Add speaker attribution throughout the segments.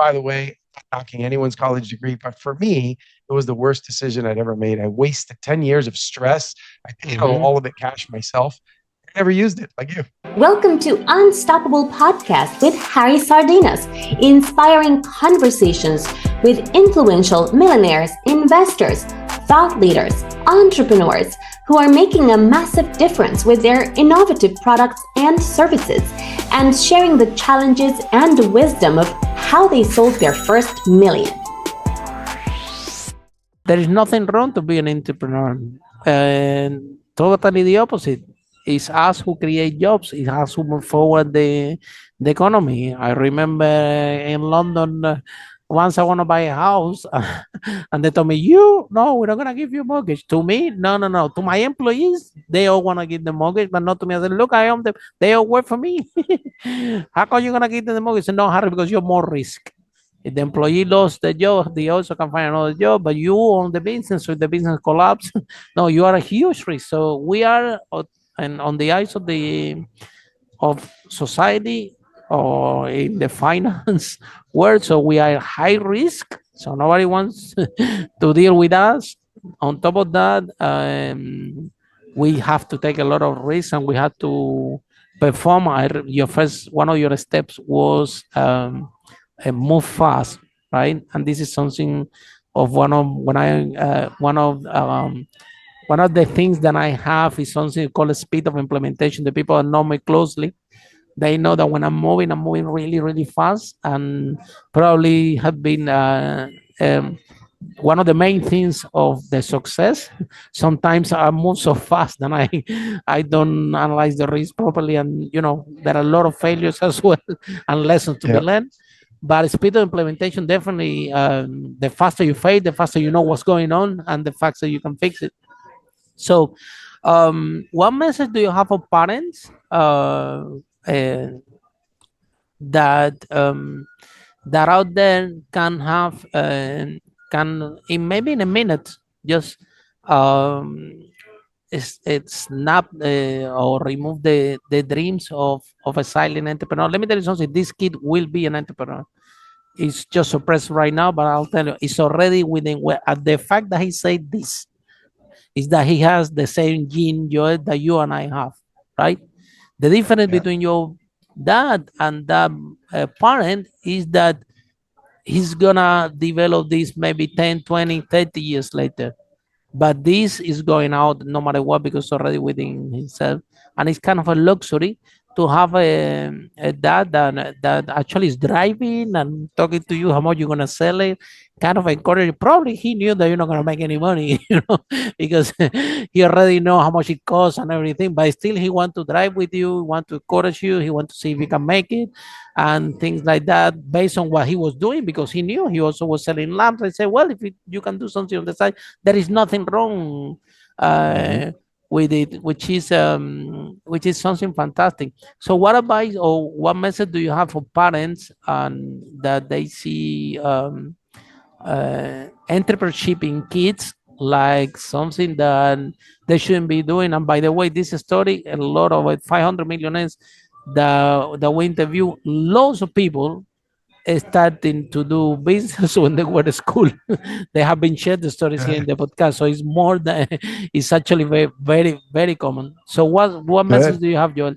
Speaker 1: by the way, not knocking anyone's college degree, but for me, it was the worst decision I'd ever made. I wasted 10 years of stress. I paid
Speaker 2: Mhm.
Speaker 1: all of it cash myself. I never used it like you.
Speaker 3: Welcome to Unstoppable Podcast with Harry Sardinas, inspiring conversations with influential millionaires, investors, thought leaders, entrepreneurs who are making a massive difference with their innovative products and services, and sharing the challenges and wisdom of how they sold their first million.
Speaker 2: There is nothing wrong to be an entrepreneur, and totally the opposite. It's us who create jobs. It's us who move forward the economy. I remember in London, once I want to buy a house, and they told me, "You no, we're not gonna give you a mortgage." To me, no, no, no. To my employees, they all want to give the mortgage, but not to me. I said, "Look, I am the. They all work for me. How come you gonna give them the mortgage?" No, Harry, because you're more risk. If the employee lost the job, they also can find another job, but you own the business, so if the business collapse, no, you are a huge risk. So we are, and on the eyes of society or in the finance world, so we are high risk. So nobody wants to deal with us. On top of that, we have to take a lot of risks, and we have to perform. Your first one of your steps was move fast, right? And this is something of one of the things that I have is something called speed of implementation. The people that know me closely, they know that when I'm moving really, really fast, and probably have been one of the main things of the success. Sometimes I move so fast that I don't analyze the risk properly, and there are a lot of failures as well and lessons to be
Speaker 1: Yeah.
Speaker 2: learned. But speed of implementation, definitely, the faster you fail, the faster you know what's going on, and the faster you can fix it. So, what message do you have for parents uh, that that out there can have can in maybe in a minute just um, snap or remove the dreams of a silent entrepreneur? Let me tell you something. This kid will be an entrepreneur. It's just suppressed right now, but I'll tell you, it's already within. The fact that he said this is that he has the same gene, Joel, that you and I have, right? The difference
Speaker 1: Yeah.
Speaker 2: between your dad and that parent is that he's gonna develop this maybe 10, 20, 30 years later. But this is going out no matter what because it's already within himself. And it's kind of a luxury to have a dad that actually is driving and talking to you how much you're going to sell it, kind of encourage. Probably he knew that you're not going to make any money, because he already know how much it costs and everything. But still, he want to drive with you, he want to encourage you, he want to see if he can make it, and things like that based on what he was doing because he knew he also was selling lamps. I said, well, if you can do something on the side, there is nothing wrong
Speaker 1: Hmm.
Speaker 2: uh, with it, which is something fantastic. So, what advice or what message do you have for parents and that they see entrepreneurship in kids like something that they shouldn't be doing? And by the way, this story, a lot of it, 500 millionaires that we interview, lots of people starting to do business when they were at school. They have been shared the stories here in the podcast, so it's more than it's actually very, very, very common. So, what message
Speaker 1: Good.
Speaker 2: do you have, Joel?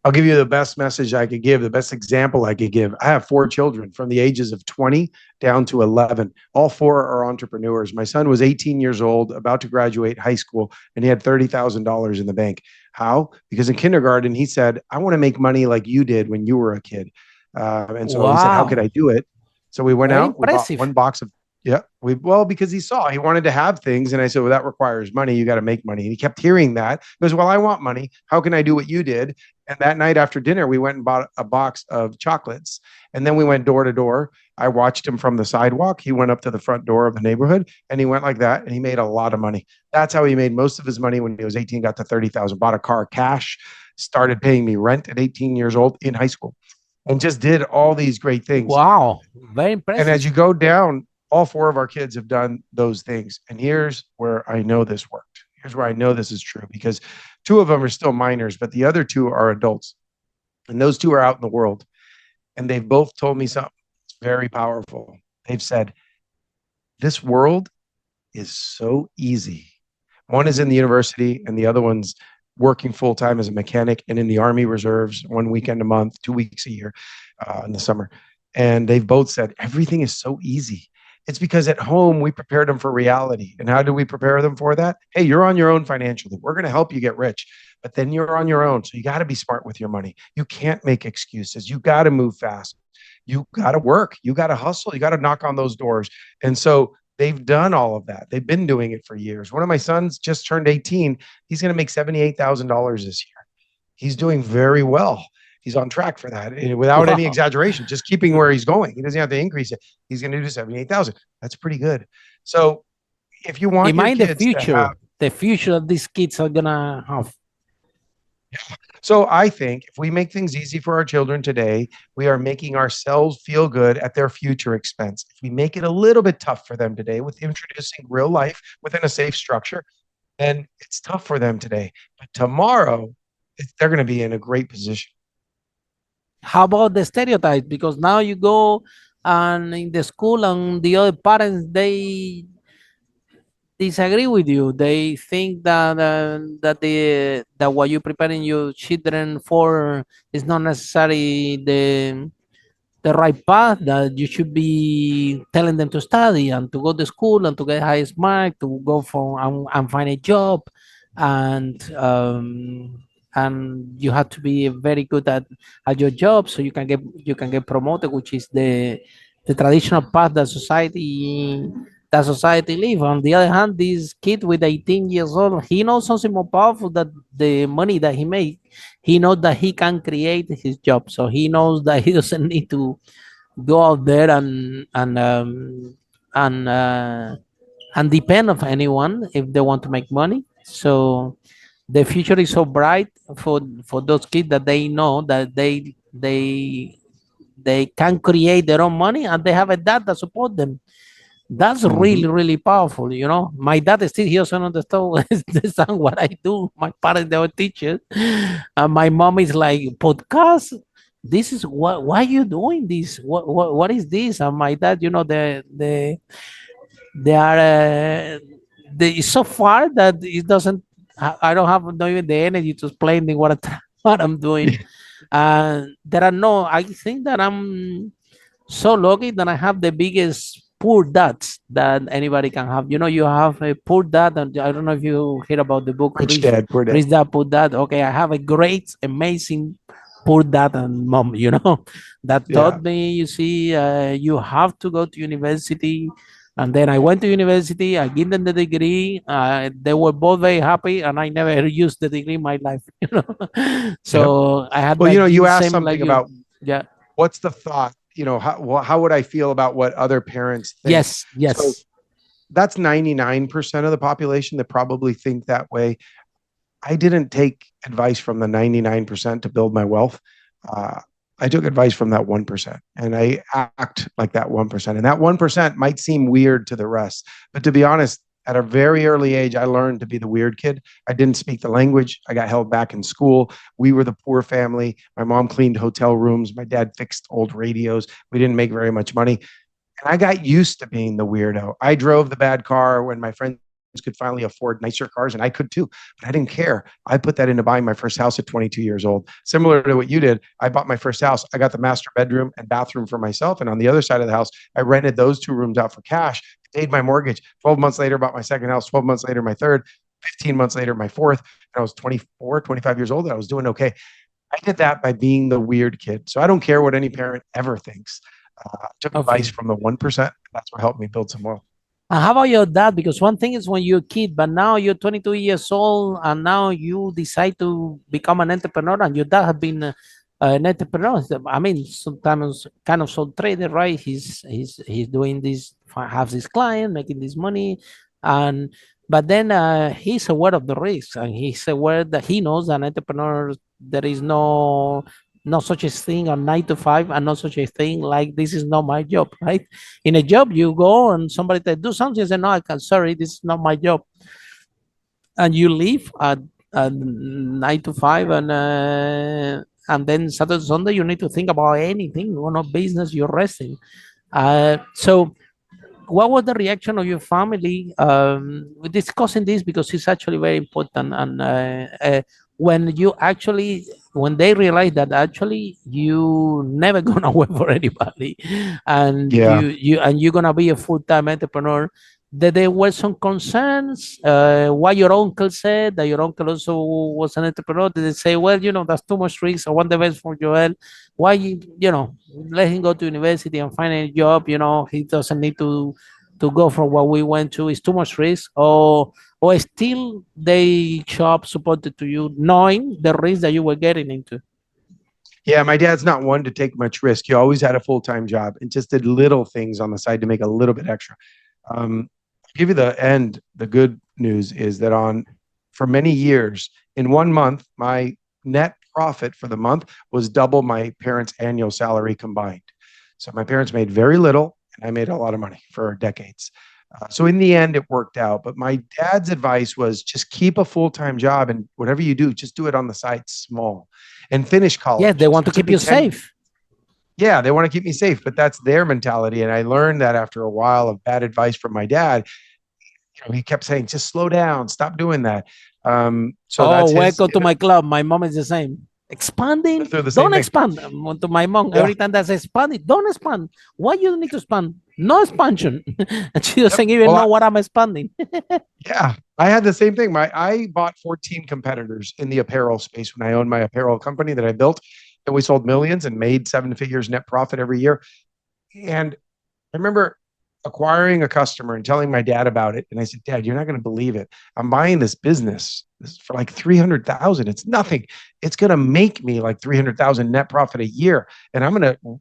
Speaker 1: I'll give you the best message I could give, the best example I could give. I have four children from the ages of 20 down to 11. All four are entrepreneurs. My son was 18 years old, about to graduate high school, and he had $30,000 in the bank. How? Because in kindergarten, he said, I want to make money like you did when you were a kid. And so he said, how could
Speaker 2: Wow,
Speaker 1: I do it? So we went
Speaker 2: very
Speaker 1: out, we bought
Speaker 2: impressive.
Speaker 1: one box of, yeah, well, because he wanted to have things. And I said, well, that requires money. You got to make money. And he kept hearing that. He goes, well, I want money. How can I do what you did? And that night after dinner, we went and bought a box of chocolates. And then we went door to door. I watched him from the sidewalk. He went up to the front door of the neighborhood and he went like that. And he made a lot of money. That's how he made most of his money when he was 18, got to 30,000, bought a car cash, started paying me rent at 18 years old in high school, and just did all these great things.
Speaker 2: Wow, very
Speaker 1: And as
Speaker 2: impressive.
Speaker 1: you go down, all four of our kids have done those things. And here's where I know this worked. Here's where I know this is true because two of them are still minors, but the other two are adults. And those two are out in the world. And they've both told me something very powerful. They've said, this world is so easy. One is in the university, and the other one's working full time as a mechanic and in the Army Reserves, 1 weekend a month, 2 weeks a year in the summer. And they've both said everything is so easy. It's because at home we prepared them for reality. And how do we prepare them for that? Hey, you're on your own financially. We're going to help you get rich, but then you're on your own. So you got to be smart with your money. You can't make excuses. You got to move fast. You got to work. You got to hustle. You got to knock on those doors. And so they've done all of that. They've been doing it for years. One of my sons just turned 18. He's going to make $78,000 this year. He's doing very well. He's on track for that without any
Speaker 2: Wow.
Speaker 1: exaggeration, just keeping where he's going. He doesn't have to increase it. He's going to do 78,000. That's pretty good. So if you want your
Speaker 2: Imagine
Speaker 1: kids to have,
Speaker 2: the future that these kids are gonna have.
Speaker 1: so I think if we make things easy for our children today, we are making ourselves feel good at their future expense. If we make it a little bit tough for them today with introducing real life within a safe structure, then it's tough for them today. But tomorrow, they're going to be in a great position.
Speaker 2: How about the stereotype? Because now you go and in the school and the other parents they disagree with you. They think that what you're preparing your children for is not necessarily the right path, that you should be telling them to study and to go to school and to get highest mark, to go for and find a job, and you have to be very good at your job so you can get promoted, which is the traditional path that society live. On the other hand, this kid with 18 years old, he knows something more powerful, that the money that he make, he knows that he can create his job. So he knows that he doesn't need to go out there and and depend on anyone if they want to make money. So the future is so bright for those kids that they know that they can create their own money and they have a dad that support them. That's really, really powerful. You know, my dad is still here, so understand what I do. My parents, they were teachers. And my mom is like, podcast? This is what, why are you doing this? What is this? And my dad, you know, they are, it's so far that it doesn't, I don't have not even the energy to explain what, what I'm doing. There are no, I think that I'm so lucky that I have the biggest poor dads that anybody can have. You know, you have a poor dad, and I don't know if you hear about the book
Speaker 1: Rich Dad, Poor Dad.
Speaker 2: Rich Dad, Poor Dad. Okay, I have a great, amazing poor dad and mom, you know, that taught me, you see, you have to go to university. And then I went to university, I gave them the degree. They were both very happy, and I never used the degree in my life, you know. So I had,
Speaker 1: well, you know, you asked
Speaker 2: same
Speaker 1: something
Speaker 2: like you.
Speaker 1: about
Speaker 2: Yeah.
Speaker 1: what's the thought, you know, how would I feel about what other parents think?
Speaker 2: Yes, yes.
Speaker 1: So that's 99% of the population that probably think that way. I didn't take advice from the 99% to build my wealth. I took advice from that 1%, and I act like that 1%. And that 1% might seem weird to the rest, but to be honest, at a very early age, I learned to be the weird kid. I didn't speak the language. I got held back in school. We were the poor family. My mom cleaned hotel rooms. My dad fixed old radios. We didn't make very much money. And I got used to being the weirdo. I drove the bad car when my friends could finally afford nicer cars, and I could too, but I didn't care. I put that into buying my first house at 22 years old. Similar to what you did, I bought my first house. I got the master bedroom and bathroom for myself, and on the other side of the house, I rented those 2 rooms out for cash, paid my mortgage. 12 months later, bought my second house. 12 months later, my third. 15 months later, my fourth. And I was 24, 25 years old, and I was doing okay. I did that by being the weird kid. So I don't care what any parent ever thinks. I took advice from the 1%. That's what helped me build some wealth.
Speaker 2: And how about your dad? Because one thing is when you're a kid, but now you're 22 years old, and now you decide to become an entrepreneur, and your dad has been an entrepreneur. I mean, sometimes kind of sole trader, right? He's doing this, has this client, making this money, and but then he's aware of the risks, and he's aware that he knows that an entrepreneur, there is no such a thing on 9 to 5, and not such a thing like this is not my job, right? In a job, you go and somebody says, do something, you say, no, I can't, sorry, this is not my job. And you leave at 9 to 5, and then Saturday, Sunday, you need to think about anything, no business, you're resting. So what was the reaction of your family? We're discussing this because it's actually very important. And when you actually, when they realize that actually you never gonna work for anybody, and
Speaker 1: Yeah.
Speaker 2: you're gonna be a full-time entrepreneur, that there were some concerns. What your uncle said, that your uncle also was an entrepreneur. Did they say, well, that's too much risk. I want the best for Joel. Why let him go to university and find a job? He doesn't need to go from what we went to. It's too much risk. Or still they show up supported to you, knowing the risk that you were getting into.
Speaker 1: Yeah, my dad's not one to take much risk. He always had a full-time job and just did little things on the side to make a little bit extra. Give you the good news is that for many years, in 1 month, my net profit for the month was double my parents' annual salary combined. So my parents made very little, and I made a lot of money for decades. So in the end, it worked out. But my dad's advice was just keep a full-time job, and whatever you do, just do it on the side small and finish college.
Speaker 2: Yeah, they want to keep you safe.
Speaker 1: Yeah, they want to keep me safe, but that's their mentality. And I learned that after a while of bad advice from my dad. He kept saying, just slow down, stop doing that.
Speaker 2: Welcome to my club. My mom is the same. Expanding, don't expand. To my mom, every time that says expanding, don't expand. Why you need to expand? No expansion. And she doesn't even know what I'm expanding.
Speaker 1: Yeah, I had the same thing. I bought 14 competitors in the apparel space when I owned my apparel company that I built. And we sold millions and made 7 figures net profit every year. And I remember acquiring a customer and telling my dad about it. And I said, Dad, you're not going to believe it. I'm buying this business for like 300,000. It's nothing. It's going to make me like 300,000 net profit a year. And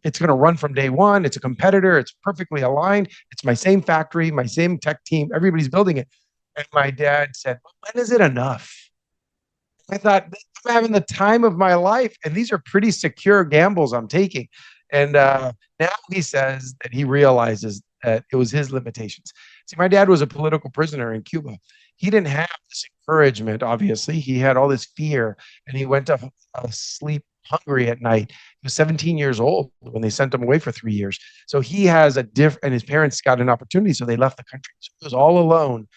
Speaker 1: it's going to run from day one. It's a competitor. It's perfectly aligned. It's my same factory, my same tech team. Everybody's building it. And my dad said, when is it enough? I thought, I'm having the time of my life. And these are pretty secure gambles I'm taking. And now he says that he realizes that it was his limitations. See, my dad was a political prisoner in Cuba. He didn't have this encouragement, obviously. He had all this fear, and he went to sleep hungry at night. He was 17 years old when they sent him away for 3 years. So he has and his parents got an opportunity, so they left the country. So he was all alone,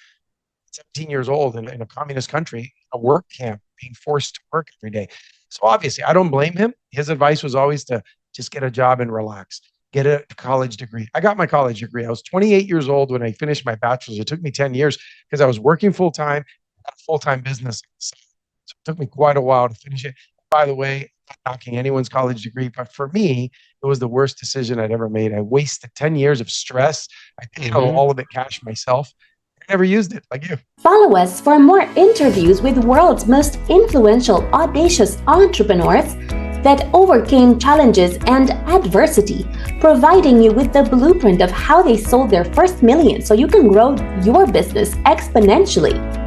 Speaker 1: 17 years old in a communist country, a work camp, being forced to work every day. So obviously, I don't blame him. His advice was always to just get a job and relax. Get a college degree. I got my college degree. I was 28 years old when I finished my bachelor's. It took me 10 years because I was working full-time, had a full-time business. So it took me quite a while to finish it. By the way, I'm not knocking anyone's college degree, but for me, it was the worst decision I'd ever made. I wasted 10 years of stress. I paid all of it cash myself. I never used it like you.
Speaker 3: Follow us for more interviews with world's most influential, audacious entrepreneurs that overcame challenges and adversity, providing you with the blueprint of how they sold their first million so you can grow your business exponentially.